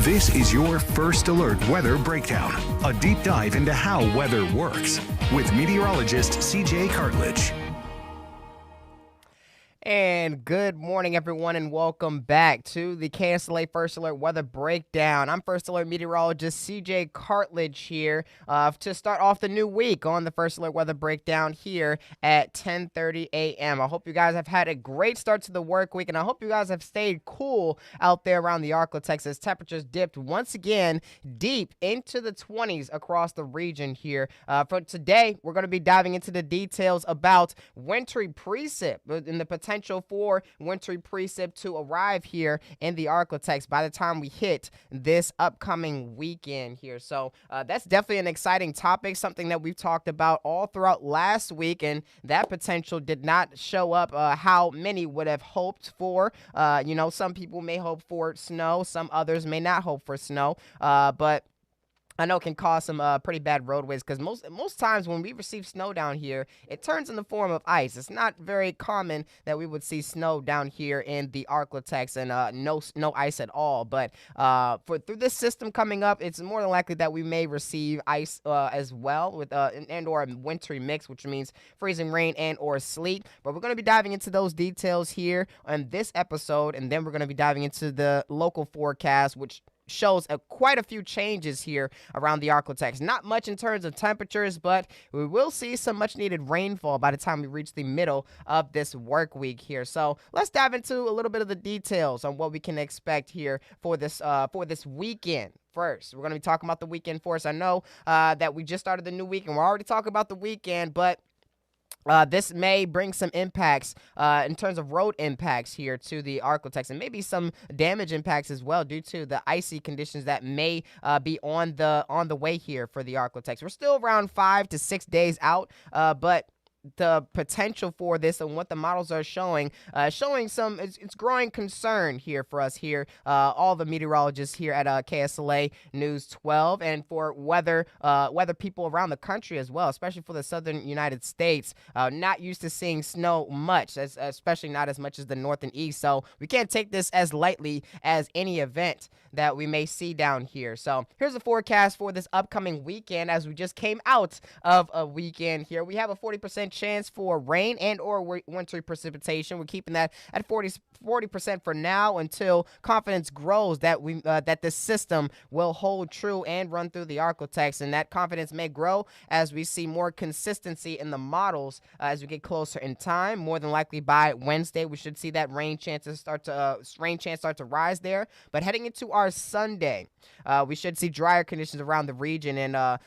This is your First Alert Weather Breakdown, a deep dive into how weather works with meteorologist CJ Cartledge. And good morning, everyone, and welcome back to the KSLA First Alert Weather Breakdown. I'm First Alert Meteorologist CJ Cartledge here to start off the new week on the First Alert Weather Breakdown here at 10:30 a.m. I hope you guys have had a great start to the work week, and I hope you guys have stayed cool out there around the ArkLaTex as temperatures dipped once again deep into the 20s across the region here. For today, we're going to be diving into the details about wintry precip and the potential for wintry precip to arrive here in the ArkLaTex by the time we hit this upcoming weekend here. So that's definitely an exciting topic, something that we've talked about all throughout last week, and that potential did not show up how many would have hoped for. Some people may hope for snow, some others may not hope for snow, but I know it can cause some pretty bad roadways because most times when we receive snow down here, it turns in the form of ice. It's not very common that we would see snow down here in the ArkLaTex and no ice at all. But through this system coming up, it's more than likely that we may receive ice as well with and or a wintry mix, which means freezing rain and or sleet. But we're going to be diving into those details here on this episode, and then we're going to be diving into the local forecast, which shows quite a few changes here around the ArkLaTex. Not much in terms of temperatures, but we will see some much needed rainfall by the time we reach the middle of this work week here. So let's dive into a little bit of the details on what we can expect here for this weekend. First, we're going to be talking about the weekend for us. I know that we just started the new week and we're already talking about the weekend, but this may bring some impacts in terms of road impacts here to the ArkLaTex, and maybe some damage impacts as well due to the icy conditions that may be on the way here for the ArkLaTex. We're still around 5 to 6 days out, but the potential for this and what the models are showing some it's growing concern here for us here, all the meteorologists here at KSLA News 12, and for weather people around the country as well, especially for the southern United States, not used to seeing snow much, especially not as much as the north and east. So we can't take this as lightly as any event that we may see down here. So here's the forecast for this upcoming weekend. As we just came out of a weekend here, we have a 40% chance for rain and or wintry precipitation. We're keeping that at 40% for now until confidence grows that this system will hold true and run through the ArkLaTex, and that confidence may grow as we see more consistency in the models as we get closer in time. More than likely by Wednesday, we should see that rain chance start to rise there. But heading into our Sunday, we should see drier conditions around the region, and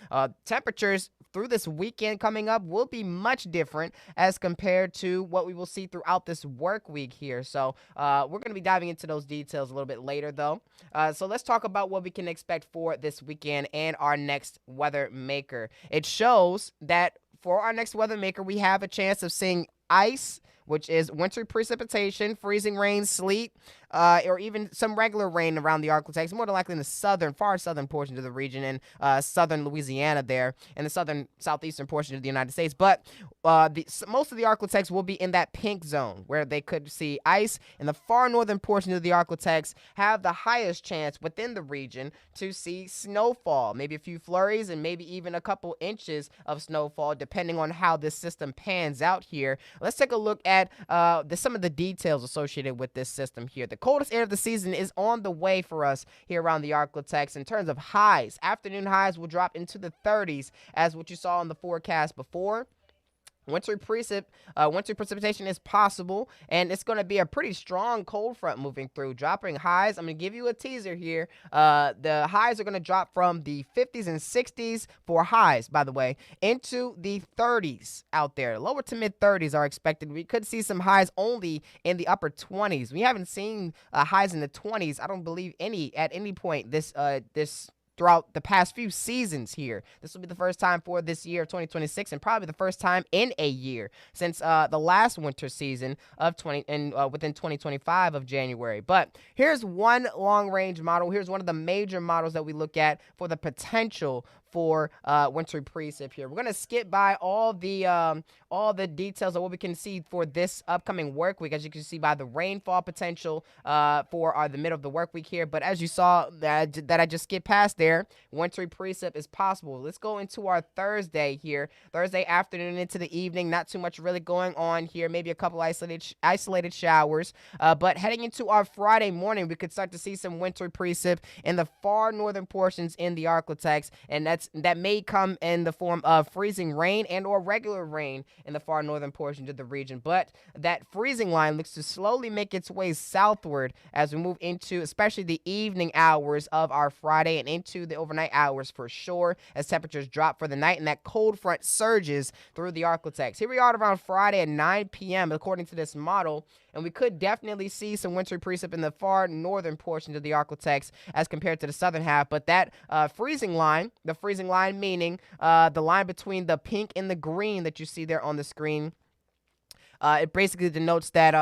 temperatures through this weekend coming up will be much different as compared to what we will see throughout this work week here. So we're going to be diving into those details a little bit later, though. So let's talk about what we can expect for this weekend and our next weather maker. It shows that for our next weather maker, we have a chance of seeing ice, which is wintry precipitation, freezing rain, sleet, or even some regular rain around the ArkLaTex, more than likely in the far southern portion of the region, in southern Louisiana there, and the southeastern portion of the United States. But most of the ArkLaTex will be in that pink zone where they could see ice, and the far northern portion of the ArkLaTex have the highest chance within the region to see snowfall, maybe a few flurries and maybe even a couple inches of snowfall, depending on how this system pans out here. Let's take a look at some of the details associated with this system here. The coldest air of the season is on the way for us here around the ArkLaTex. In terms of highs, afternoon highs will drop into the 30s as what you saw in the forecast before. Wintry precipitation is possible, and it's going to be a pretty strong cold front moving through, dropping highs. I'm going to give you a teaser here. The highs are going to drop from the 50s and 60s for highs, by the way, into the 30s out there. Lower to mid 30s are expected. We could see some highs only in the upper 20s. We haven't seen highs in the 20s, I don't believe, at any point this throughout the past few seasons here. This will be the first time for this year of 2026, and probably the first time in a year since the last winter season of within 2025 of January. But here's one long-range model. Here's one of the major models that we look at for the potential for wintry precip here. We're going to skip by all the details of what we can see for this upcoming work week, as you can see by the rainfall potential for the middle of the work week here. But as you saw that I just skipped past there, wintry precip is possible. Let's go into our Thursday here. Thursday afternoon into the evening, not too much really going on here. Maybe a couple isolated showers. But heading into our Friday morning, we could start to see some wintry precip in the far northern portions in the ArkLaTex, and that may come in the form of freezing rain and or regular rain in the far northern portions of the region. But that freezing line looks to slowly make its way southward as we move into especially the evening hours of our Friday and into the overnight hours for sure, as temperatures drop for the night and that cold front surges through the ArkLaTex. Here we are around Friday at 9 p.m. according to this model, and we could definitely see some wintry precip in the far northern portions of the ArkLaTex as compared to the southern half. But that freezing line, the freezing line meaning the line between the pink and the green that you see there on the screen, it basically denotes that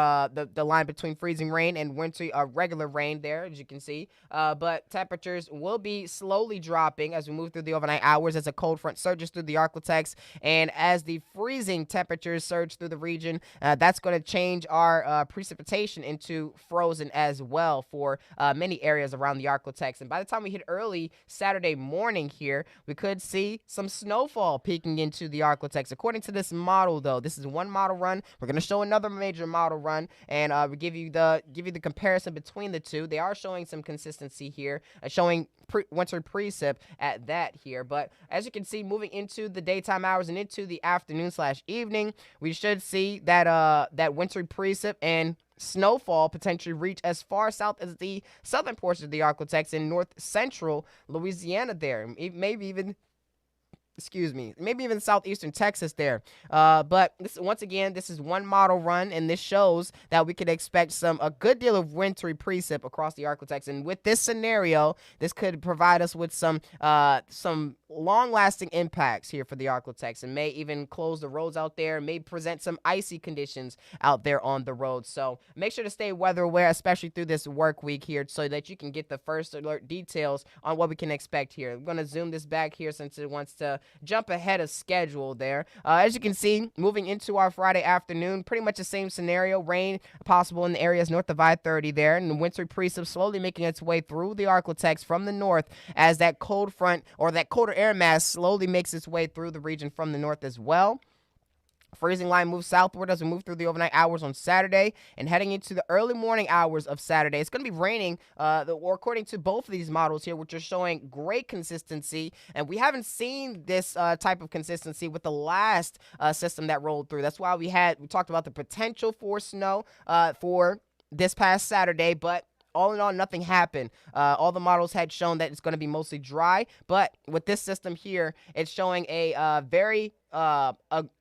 the line between freezing rain and wintry regular rain there, as you can see. But temperatures will be slowly dropping as we move through the overnight hours as a cold front surges through the ArkLaTex. And as the freezing temperatures surge through the region, that's going to change our precipitation into frozen as well for many areas around the ArkLaTex. And by the time we hit early Saturday morning here, we could see some snowfall peeking into the ArkLaTex. According to this model, though, this is one model run. We're going to show another major model run, and we give you the comparison between the two. They are showing some consistency here, showing wintry precip at that here. But as you can see, moving into the daytime hours and into the afternoon/evening, we should see that that wintry precip and snowfall potentially reach as far south as the southern portion of the ArkLaTex in north central Louisiana there, maybe even southeastern Texas there. But once again, this is one model run, and this shows that we could expect a good deal of wintry precip across the ArkLaTex. And with this scenario, this could provide us with some long-lasting impacts here for the ArkLaTex, and may even close the roads out there, may present some icy conditions out there on the road. So make sure to stay weather aware, especially through this work week here, so that you can get the first alert details on what we can expect here. I'm going to zoom this back here since it wants to jump ahead of schedule there. As you can see, moving into our Friday afternoon, pretty much the same scenario. Rain possible in the areas north of I-30 there, and the wintry precip slowly making its way through the ArkLaTex from the north as that cold front, or that colder air mass, slowly makes its way through the region from the north as well. Freezing line moves southward as we move through the overnight hours on Saturday, and heading into the early morning hours of Saturday, it's going to be raining, or according to both of these models here, which are showing great consistency. And we haven't seen this type of consistency with the last system that rolled through. That's why we talked about the potential for snow for this past Saturday, but all in all, nothing happened. All the models had shown that it's going to be mostly dry, but with this system here, it's showing a very all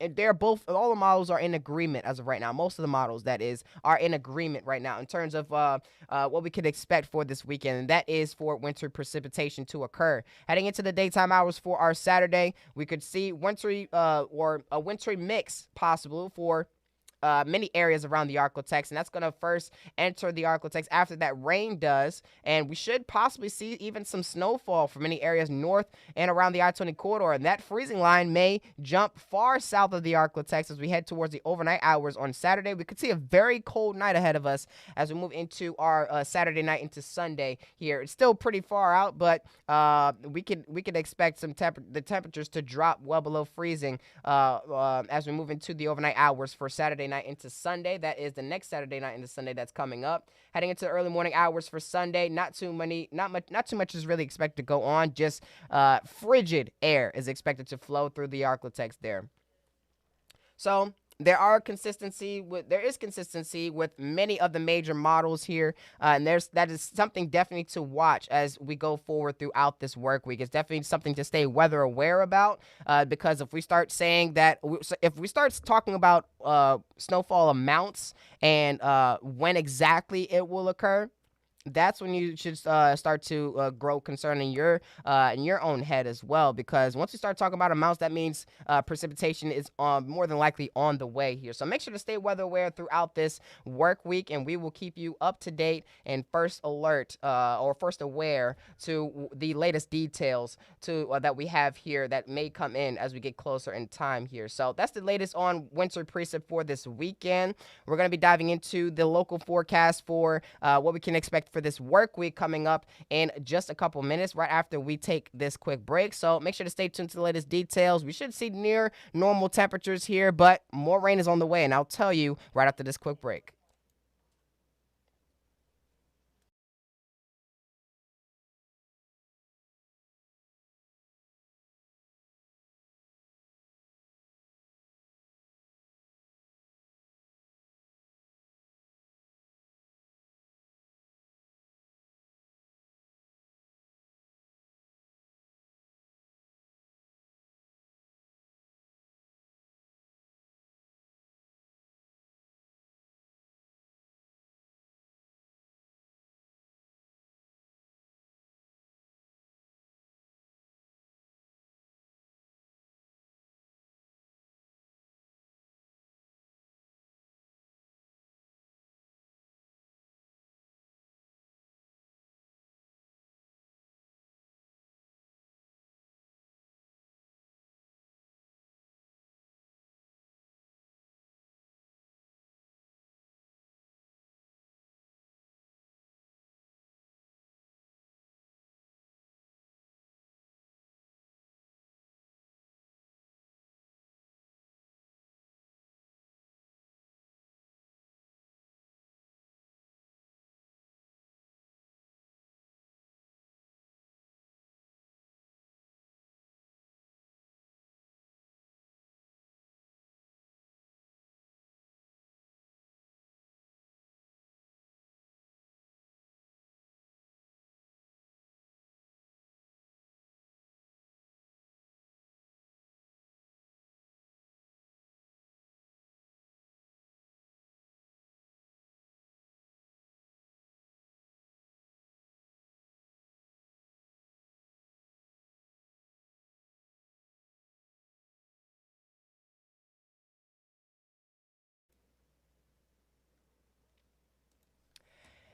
the models are in agreement as of right now. Most of the models, that is, are in agreement right now in terms of what we could expect for this weekend, and that is for winter precipitation to occur. Heading into the daytime hours for our Saturday, we could see wintry or a wintry mix possible for many areas around the ArkLaTex, and that's going to first enter the ArkLaTex after that rain does, and we should possibly see even some snowfall for many areas north and around the I-20 corridor, and that freezing line may jump far south of the ArkLaTex as we head towards the overnight hours on Saturday. We could see a very cold night ahead of us as we move into our Saturday night into Sunday here. It's still pretty far out, but we could expect the temperatures to drop well below freezing as we move into the overnight hours for Saturday night into Sunday. That is the next Saturday night into Sunday that's coming up. Heading into the early morning hours for Sunday, not too much is really expected to go on. Just frigid air is expected to flow through the ArkLaTex there. So there is consistency with many of the major models here, and that is something definitely to watch as we go forward throughout this work week. It's definitely something to stay weather aware about, because if we start talking about snowfall amounts and when exactly it will occur, that's when you should start to grow concern in your own head as well. Because once you start talking about amounts, that means precipitation is more than likely on the way here. So make sure to stay weather aware throughout this work week, and we will keep you up to date and first alert or first aware to the latest details to that we have here that may come in as we get closer in time here. So that's the latest on winter precip for this weekend. We're going to be diving into the local forecast for what we can expect for this work week coming up in just a couple minutes right after we take this quick break. So make sure to stay tuned to the latest details. We should see near normal temperatures here, but more rain is on the way, and I'll tell you right after this quick break.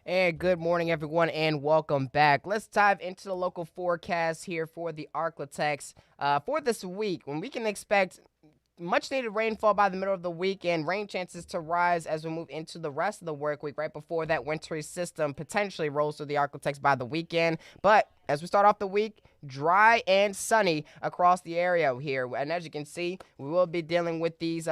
And good morning, everyone, and welcome back. Let's dive into the local forecast here for the ArkLaTex for this week, when we can expect much needed rainfall by the middle of the week, and rain chances to rise as we move into the rest of the work week right before that wintry system potentially rolls through the ArkLaTex by the weekend. But as we start off the week, dry and sunny across the area here. And as you can see, we will be dealing with these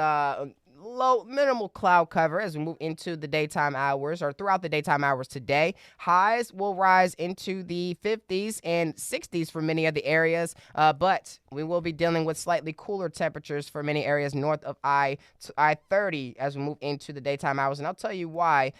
low minimal cloud cover as we move into the daytime hours or throughout the daytime hours today. Highs will rise into the 50s and 60s for many of the areas, but we will be dealing with slightly cooler temperatures for many areas north of I-30 as we move into the daytime hours, and I'll tell you why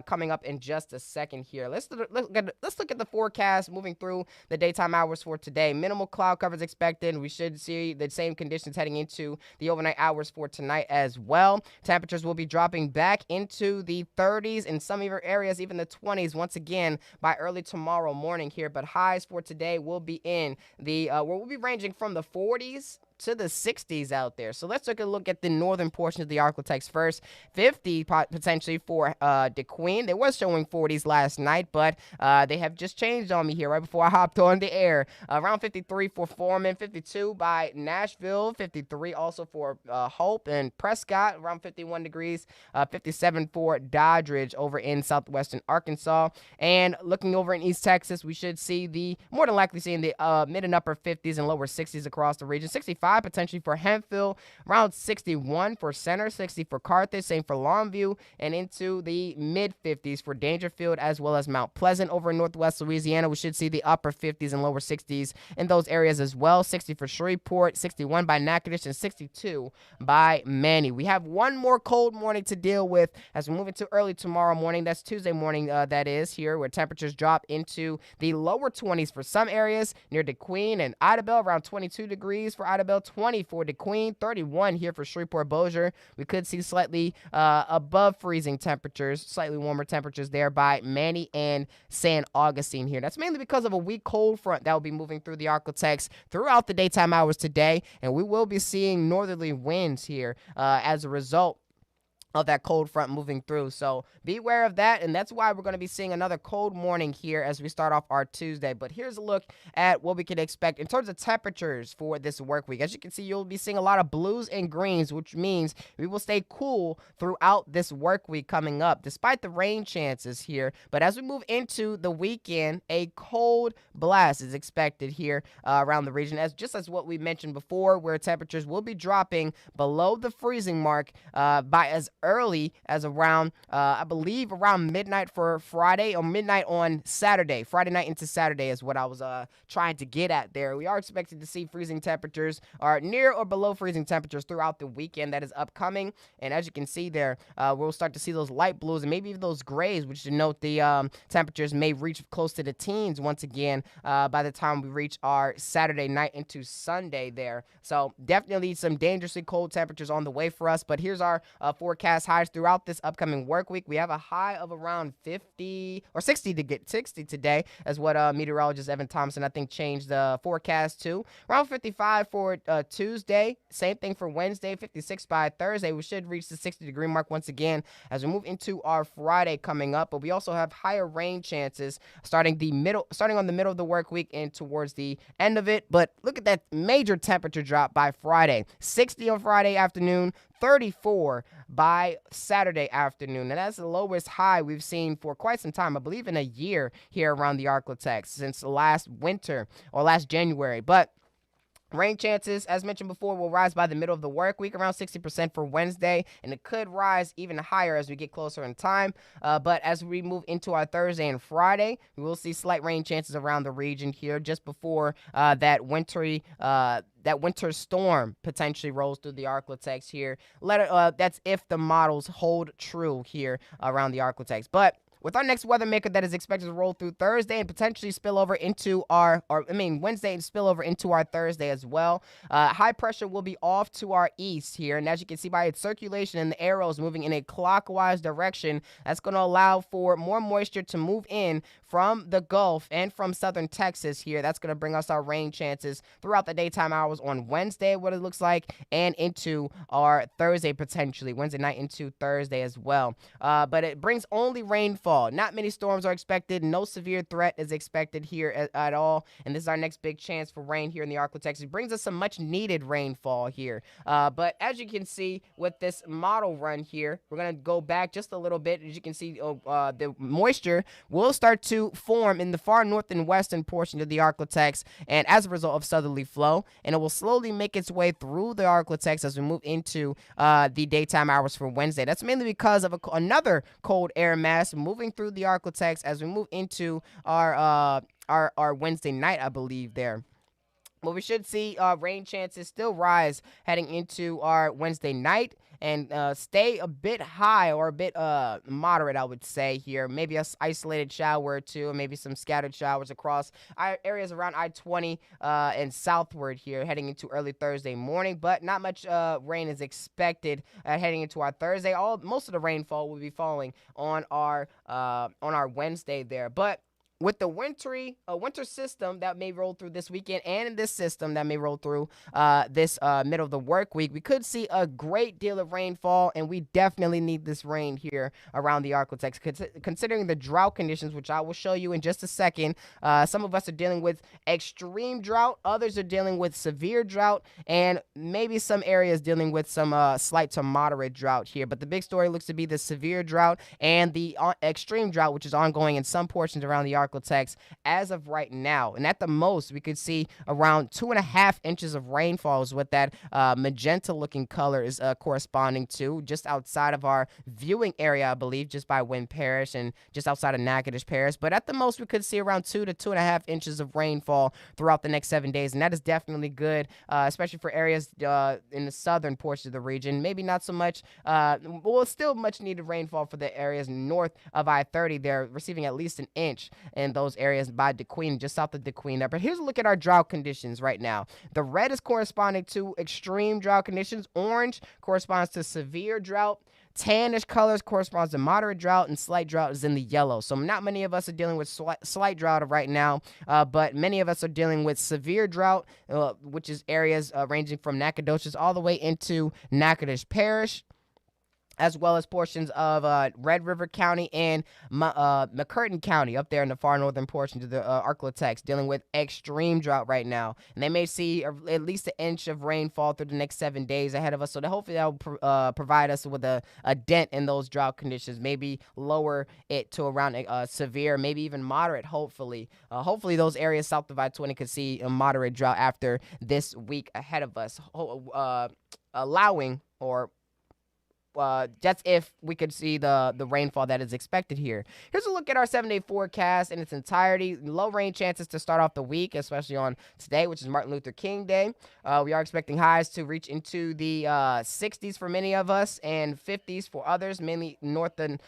coming up in just a second here. Let's look at the forecast moving through the daytime hours for today. Minimal cloud cover is expected. We should see the same conditions heading into the overnight hours for tonight as well. Temperatures will be dropping back into the 30s, in some areas even the 20s once again by early tomorrow morning here. But highs for today will be in the we'll be ranging from the 40s to the 60s out there. So let's take a look at the northern portion of the ArkLaTex first. 50 potentially for DeQueen. They was showing 40s last night, but they have just changed on me here right before I hopped on the air. Around 53 for Foreman, 52 by Nashville, 53 also for Hope and Prescott, around 51 degrees, 57 for Doddridge over in southwestern Arkansas. And looking over in East Texas, we should see more than likely seeing the mid and upper 50s and lower 60s across the region. 65 potentially for Hemphill, around 61 for Center, 60 for Carthage, same for Longview, and into the mid 50s for Dangerfield as well as Mount Pleasant. Over in northwest Louisiana, we should see the upper 50s and lower 60s in those areas as well. 60 for Shreveport, 61 by Natchitoches, and 62 by Manny. We have one more cold morning to deal with as we move into early tomorrow morning. That's Tuesday morning, that is, here, where temperatures drop into the lower 20s for some areas near DeQueen and Idabel, around 22 degrees for Idabel 20 for DeQueen, 31 here for Shreveport Bossier. We could see slightly above freezing temperatures, slightly warmer temperatures there by Manny and San Augustine here. That's mainly because of a weak cold front that will be moving through the ArkLaTex throughout the daytime hours today, and we will be seeing northerly winds here as a result of that cold front moving through. So beware of that, and that's why we're going to be seeing another cold morning here as we start off our Tuesday. But here's a look at what we can expect in terms of temperatures for this work week. As you can see, you'll be seeing a lot of blues and greens, which means we will stay cool throughout this work week coming up, despite the rain chances here. But as we move into the weekend, a cold blast is expected here around the region, just as what we mentioned before, where temperatures will be dropping below the freezing mark by as early as around, I believe, around midnight for Friday, or midnight on Saturday. Friday night into Saturday is what I was trying to get at there. We are expected to see freezing temperatures, or near or below freezing temperatures throughout the weekend that is upcoming. And as you can see there, we'll start to see those light blues and maybe even those grays, which denote the temperatures may reach close to the teens once again by the time we reach our Saturday night into Sunday there. So definitely some dangerously cold temperatures on the way for us. But here's our forecast highs throughout this upcoming work week. We have a high of around 50 or 60 to get 60 today, as what meteorologist Evan Thompson, I think, changed the forecast to. Around 55 for Tuesday. Same thing for Wednesday, 56 by Thursday. We should reach the 60-degree mark once again as we move into our Friday coming up. But we also have higher rain chances starting on the middle of the work week and towards the end of it. But look at that major temperature drop by Friday. 60 on Friday afternoon, 34 by Saturday afternoon. And that's the lowest high we've seen for quite some time, I believe in a year here around the ArkLaTex, since last winter or last January. But rain chances, as mentioned before, will rise by the middle of the work week, around 60% for Wednesday, and it could rise even higher as we get closer in time. But as we move into our Thursday and Friday, we will see slight rain chances around the region here just before that winter storm potentially rolls through the ArkLaTex here. That's if the models hold true here around the ArkLaTex. But with our next weather maker that is expected to roll through Thursday and potentially spill over into Wednesday and spill over into our Thursday as well. High pressure will be off to our east here. And as you can see by its circulation and the arrows moving in a clockwise direction, that's going to allow for more moisture to move in from the Gulf and from southern Texas here. That's going to bring us our rain chances throughout the daytime hours on Wednesday, what it looks like, and into our Thursday potentially, Wednesday night into Thursday as well. But it brings only rainfall. Not many storms are expected. No severe threat is expected here at all. And this is our next big chance for rain here in the ArkLaTex. It brings us some much needed rainfall here. But as you can see with this model run here, we're going to go back just a little bit. As you can see, the moisture will start to form in the far north and western portion of the ArkLaTex, and as a result of southerly flow, and it will slowly make its way through the ArkLaTex as we move into the daytime hours for Wednesday. That's mainly because of another cold air mass moving through the ArkLaTex as we move into our Wednesday night, I believe there. But we should see rain chances still rise heading into our Wednesday night and stay a bit high or a bit moderate, I would say here. Maybe an isolated shower or two, or maybe some scattered showers across areas around I-20 and southward here heading into early Thursday morning. But not much rain is expected heading into our Thursday. Most of the rainfall will be falling on our Wednesday there. But with the winter system that may roll through this weekend, and in this system that may roll through this middle of the work week, we could see a great deal of rainfall, and we definitely need this rain here around the ArkLaTex. Considering the drought conditions, which I will show you in just a second, some of us are dealing with extreme drought, others are dealing with severe drought, and maybe some areas dealing with some slight to moderate drought here. But the big story looks to be the severe drought and the extreme drought, which is ongoing in some portions around the ArkLaTex as of right now. And at the most, we could see around 2.5 inches of rainfall is what that magenta looking color is corresponding to, just outside of our viewing area, I believe, just by Wynn Parish and just outside of Natchitoches Parish. But at the most, we could see around 2 to 2.5 inches of rainfall throughout the next 7 days. And that is definitely good, especially for areas in the southern portion of the region. Maybe not so much, still much needed rainfall for the areas north of I-30. They're receiving at least an inch in those areas by DeQueen, just south of DeQueen there. But here's a look at our drought conditions right now. The red is corresponding to extreme drought conditions. Orange corresponds to severe drought. Tannish colors corresponds to moderate drought, and slight drought is in the yellow. So not many of us are dealing with slight drought right now, but many of us are dealing with severe drought, which is areas ranging from Nacogdoches all the way into Natchitoches Parish, as well as portions of Red River County and McCurtain County up there in the far northern portions of the ArkLaTex, dealing with extreme drought right now. And they may see at least an inch of rainfall through the next 7 days ahead of us. So hopefully that will provide us with a dent in those drought conditions, maybe lower it to around severe, maybe even moderate, hopefully. Hopefully those areas south of I-20 could see a moderate drought after this week ahead of us, allowing or that's if we could see the rainfall that is expected here. Here's a look at our 7-day forecast in its entirety. Low rain chances to start off the week, especially on today, which is Martin Luther King Day. We are expecting highs to reach into the 60s for many of us and 50s for others, mainly north and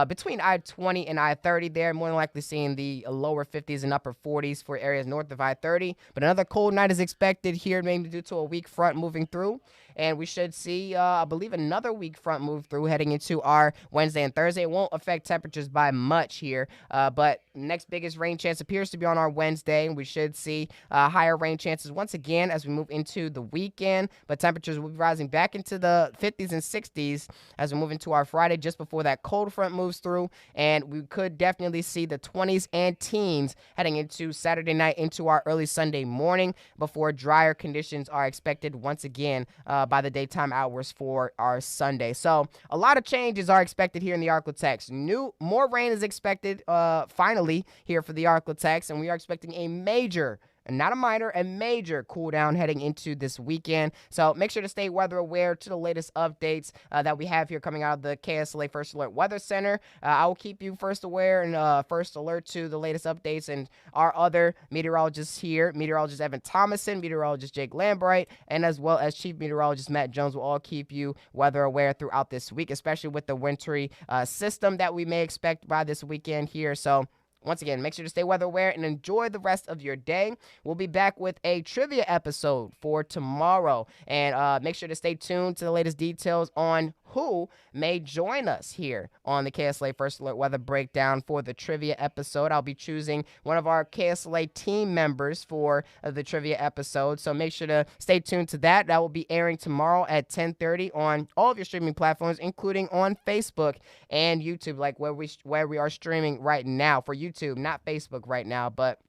between I-20 and I-30 there. More than likely seeing the lower 50s and upper 40s for areas north of I-30. But another cold night is expected here, mainly due to a weak front moving through. And we should see, I believe, another weak front move through heading into our Wednesday and Thursday. It won't affect temperatures by much here, but next biggest rain chance appears to be on our Wednesday. We should see higher rain chances once again as we move into the weekend, but temperatures will be rising back into the 50s and 60s as we move into our Friday just before that cold front moves through, and we could definitely see the 20s and teens heading into Saturday night into our early Sunday morning before drier conditions are expected once again by the daytime hours for our Sunday. So a lot of changes are expected here in the ArkLaTex. More rain is expected finally here for the ArkLaTex, and we are expecting a major, and not a minor, a major cool down heading into this weekend. So make sure to stay weather aware to the latest updates that we have here coming out of the KSLA First Alert Weather Center. I will keep you first aware and first alert to the latest updates, and our other meteorologists here, meteorologist Evan Thomason, meteorologist Jake Lambright, and as well as Chief Meteorologist Matt Jones will all keep you weather aware throughout this week, especially with the wintry system that we may expect by this weekend here. So once again, make sure to stay weather aware and enjoy the rest of your day. We'll be back with a trivia episode for tomorrow. And make sure to stay tuned to the latest details on who may join us here on the KSLA First Alert Weather Breakdown for the trivia episode. I'll be choosing one of our KSLA team members for the trivia episode, so make sure to stay tuned to that. That will be airing tomorrow at 10:30 on all of your streaming platforms, including on Facebook and YouTube, like where we are streaming right now for YouTube, not Facebook right now, but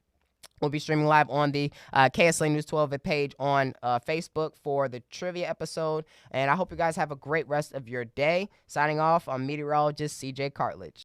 we'll be streaming live on the KSLA News 12 page on Facebook for the trivia episode. And I hope you guys have a great rest of your day. Signing off, I'm meteorologist CJ Cartledge.